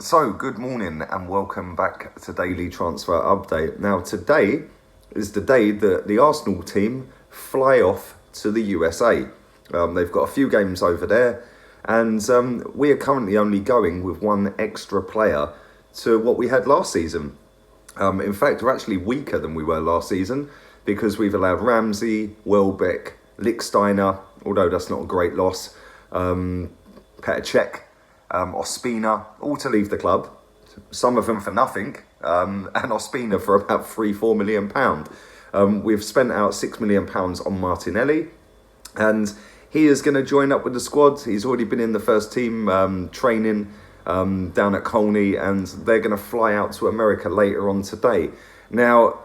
So, good morning and welcome back to Daily Transfer Update. Now, today is the day that the Arsenal team fly off to the USA. They've got a few games over there, and we are currently only going with one extra player to what we had last season. In fact, we're actually weaker than we were last season because we've allowed Ramsey, Welbeck, Lichtsteiner, although that's not a great loss, Petr Cech, Ospina, all to leave the club, some of them for nothing, and Ospina for about £3-4 million. We've spent out £6 million on Martinelli, and he is going to join up with the squad. He's already been in the first team training down at Colney, and they're going to fly out to America later on today. Now,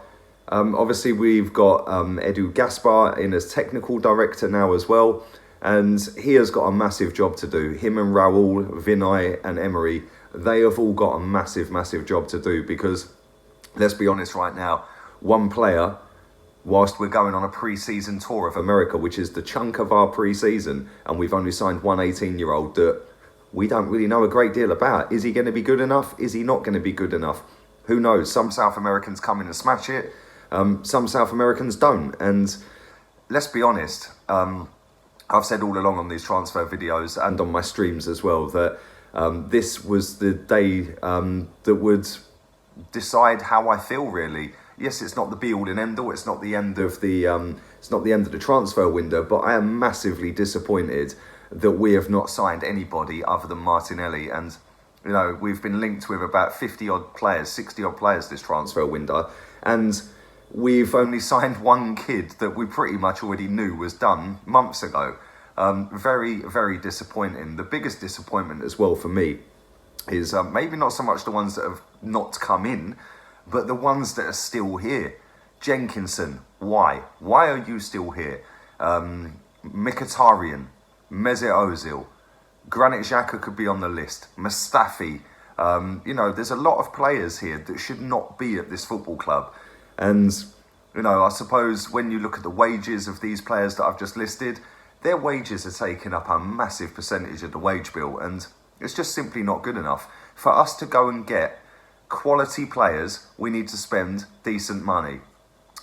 obviously we've got Edu Gaspar in as technical director now as well. And he has got a massive job to do. Him and Raul, Vinay and Emery, they have all got a massive job to do because, let's be honest right now, one player, whilst we're going on a pre-season tour of America, which is the chunk of our pre-season, and we've only signed one 18-year-old that we don't really know a great deal about. Is he going to be good enough? Is he not going to be good enough? Who knows? Some South Americans come in and smash it. Some South Americans don't. And let's be honest, I've said all along on these transfer videos and on my streams as well that this was the day that would decide how I feel. Really, yes, it's not the be all and end all. It's not the end of the transfer window. But I am massively disappointed that we have not signed anybody other than Martinelli. And you know, we've been linked with about 50 odd players, 60 odd players this transfer window, and we've only signed one kid that we pretty much already knew was done months ago. Very disappointing. The biggest disappointment as well for me is maybe not so much the ones that have not come in, but the ones that are still here. Jenkinson, why? Why are you still here? Mkhitaryan, Mesut Ozil, Granit Xhaka could be on the list. Mustafi. There's a lot of players here that should not be at this football club. And, I suppose when you look at the wages of these players that I've just listed, their wages are taking up a massive percentage of the wage bill. And it's just simply not good enough. For us to go and get quality players, we need to spend decent money.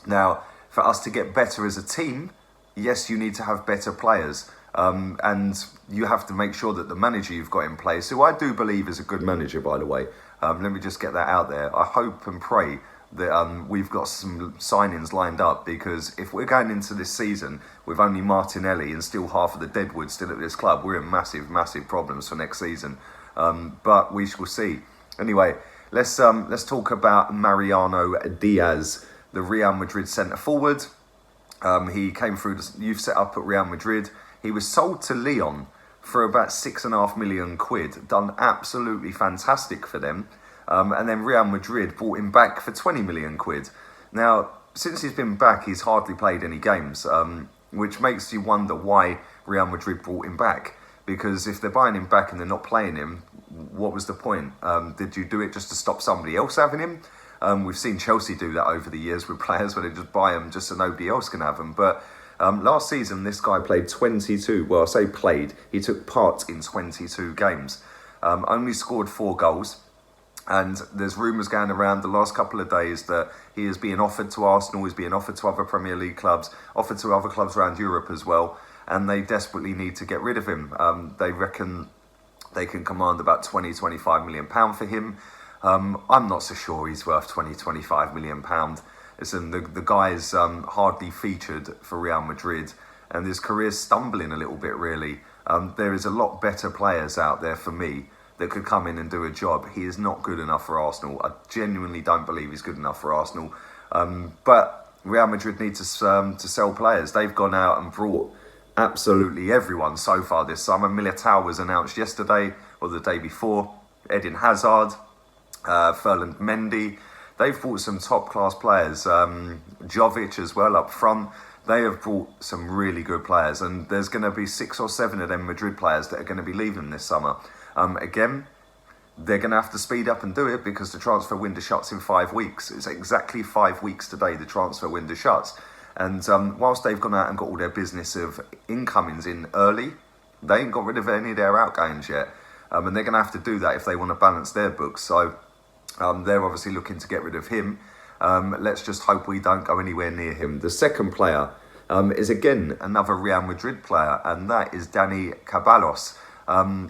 Now, for us to get better as a team, yes, you need to have better players. And you have to make sure that the manager you've got in place, who I do believe is a good manager, by the way, let me just get that out there. I hope and pray that we've got some signings lined up, because if we're going into this season with only Martinelli and still half of the deadwood still at this club, we're in massive problems for next season. But we shall see. Anyway, let's talk about Mariano Diaz, the Real Madrid centre forward. He came through the youth set up at Real Madrid. He was sold to Lyon for about £6.5 million, done absolutely fantastic for them. And then Real Madrid bought him back for £20 million. Now, since he's been back, he's hardly played any games, which makes you wonder why Real Madrid brought him back. Because if they're buying him back and they're not playing him, what was the point? Did you do it just to stop somebody else having him? We've seen Chelsea do that over the years with players where they just buy them just so nobody else can have them. But last season, this guy played 22, well, I say played, he took part in 22 games. Only scored 4 goals. And there's rumours going around the last couple of days that he is being offered to Arsenal, he's being offered to other Premier League clubs, offered to other clubs around Europe as well. And they desperately need to get rid of him. They reckon they can command about £20-25 million for him. I'm not so sure he's worth £20-25 million. Listen, the guy's hardly featured for Real Madrid, and his career's stumbling a little bit, really. There is a lot better players out there for me that could come in and do a job. He is not good enough for Arsenal. I genuinely don't believe he's good enough for Arsenal. But Real Madrid need to sell players. They've gone out and brought absolutely everyone so far this summer. Militao was announced yesterday or the day before. Eden Hazard, Ferland Mendy. They've brought some top-class players. Jovic as well up front. They have brought some really good players, and there's going to be 6 or 7 of them Madrid players that are going to be leaving this summer. Again, they're going to have to speed up and do it because the transfer window shuts in 5 weeks. It's exactly 5 weeks today the transfer window shuts. And whilst they've gone out and got all their business of incomings in early, they ain't got rid of any of their outgoings yet. And they're going to have to do that if they want to balance their books. So they're obviously looking to get rid of him. Let's just hope we don't go anywhere near him. The second player is again another Real Madrid player, and that is Dani Ceballos.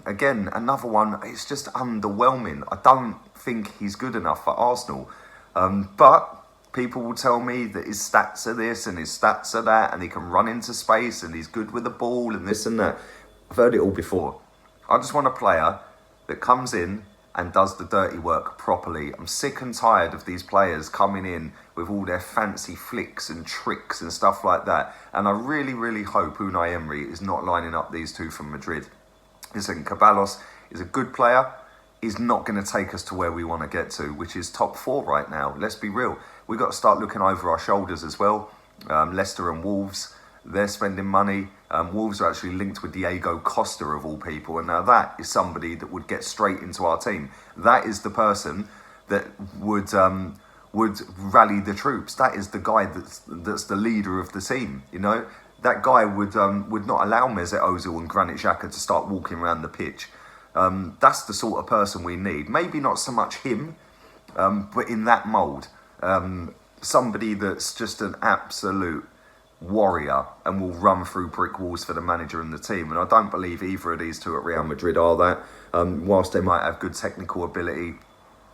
Again, another one. It's just underwhelming. I don't think he's good enough for Arsenal. But people will tell me that his stats are this and his stats are that, and he can run into space and he's good with the ball and this and that. I've heard it all before. I just want a player that comes in and does the dirty work properly. I'm sick and tired of these players coming in with all their fancy flicks and tricks and stuff like that. And I really, really hope Unai Emery is not lining up these two from Madrid. Listen, Ceballos is a good player. He's not going to take us to where we want to get to, which is top 4 right now. Let's be real. We've got to start looking over our shoulders as well. Leicester and Wolves, they're spending money. Wolves are actually linked with Diego Costa of all people. And now that is somebody that would get straight into our team. That is the person that would rally the troops. That is the guy that's the leader of the team, you know. That guy would not allow Mesut Ozil and Granit Xhaka to start walking around the pitch. That's the sort of person we need. Maybe not so much him, but in that mould. Somebody that's just an absolute warrior and will run through brick walls for the manager and the team. And I don't believe either of these two at Real Madrid are that. Whilst they might have good technical ability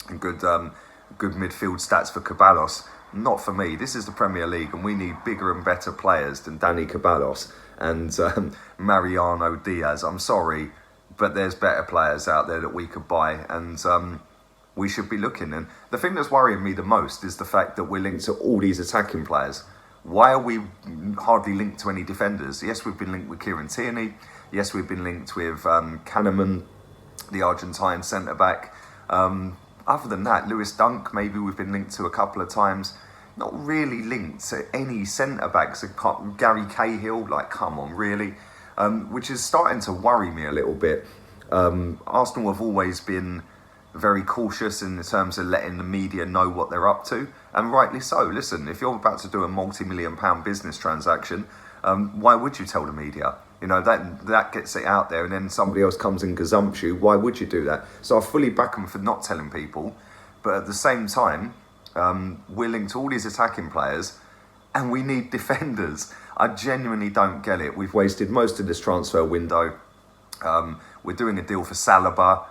and good midfield stats for Ceballos, not for me. This is the Premier League and we need bigger and better players than Dani Ceballos and Mariano Diaz. I'm sorry, but there's better players out there that we could buy, and we should be looking. And the thing that's worrying me the most is the fact that we're linked to all these attacking players. Why are we hardly linked to any defenders? Yes, we've been linked with Kieran Tierney. Yes, we've been linked with Kahneman, the Argentine centre-back. Other than that, Lewis Dunk, maybe we've been linked to a couple of times. Not really linked to any centre-backs. Gary Cahill, like, come on, really? Which is starting to worry me a little bit. Arsenal have always been very cautious in terms of letting the media know what they're up to, and rightly so. Listen, if you're about to do a multi-million-pound business transaction, why would you tell the media? You know, that gets it out there, and then somebody else comes and gazumps you. Why would you do that? So I fully back them for not telling people, but at the same time, we're linked to all these attacking players, and we need defenders. I genuinely don't get it. We've wasted most of this transfer window. We're doing a deal for Saliba.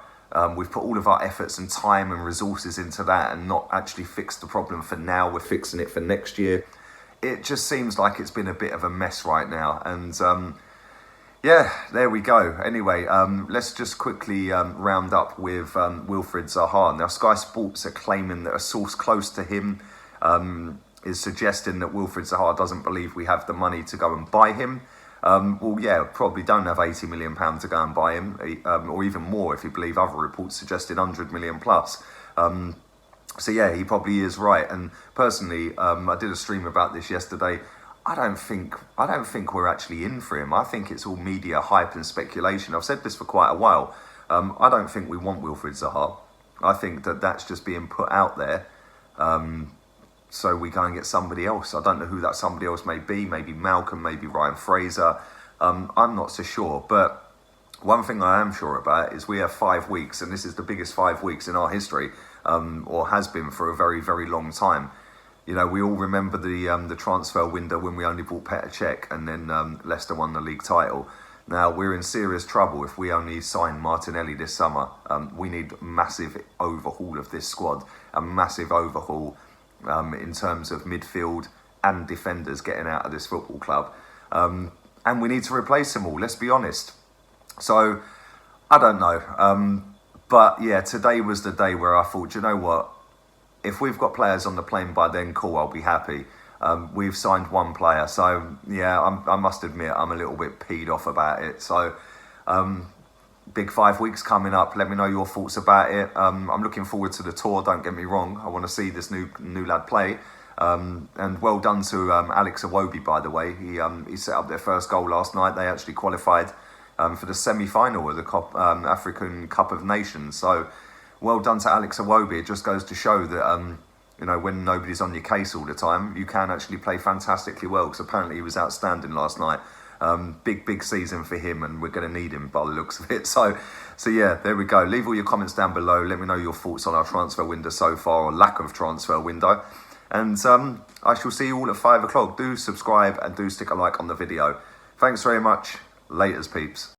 We've put all of our efforts and time and resources into that and not actually fixed the problem for now. We're fixing it for next year. It just seems like it's been a bit of a mess right now. And yeah, there we go. Anyway, let's just quickly round up with Wilfried Zaha. Now, Sky Sports are claiming that a source close to him is suggesting that Wilfried Zaha doesn't believe we have the money to go and buy him. Well, yeah, probably don't have £80 million to go and buy him, or even more if you believe other reports suggesting 100 million plus. So yeah, he probably is right. And personally, I did a stream about this yesterday. I don't think we're actually in for him. I think it's all media hype and speculation. I've said this for quite a while. I don't think we want Wilfried Zaha. I think that's just being put out there. So we go and get somebody else. I don't know who that somebody else may be. Maybe Malcolm, maybe Ryan Fraser. I'm not so sure. But one thing I am sure about is we have 5 weeks, and this is the biggest 5 weeks in our history, or has been for a very, very long time. You know, we all remember the transfer window when we only bought Petr Cech, and then Leicester won the league title. Now, we're in serious trouble if we only sign Martinelli this summer. We need a massive overhaul of this squad, a massive overhaul in terms of midfield and defenders getting out of this football club. And we need to replace them all, let's be honest. So, I don't know. But yeah, today was the day where I thought, you know what? If we've got players on the plane by then, cool, I'll be happy. We've signed one player. So, yeah, I must admit, I'm a little bit peed off about it. So, big 5 weeks coming up. Let me know your thoughts about it. I'm looking forward to the tour, don't get me wrong. I want to see this new lad play. And well done to Alex Iwobi, by the way. He set up their first goal last night. They actually qualified for the semi-final of the African Cup of Nations. So well done to Alex Iwobi. It just goes to show that you know, when nobody's on your case all the time, you can actually play fantastically well, because apparently he was outstanding last night. Big season for him, and we're going to need him by the looks of it. So yeah, there we go. Leave all your comments down below. Let me know your thoughts on our transfer window so far, or lack of transfer window. And I shall see you all at 5 o'clock. Do subscribe and do stick a like on the video. Thanks very much. Laters, peeps.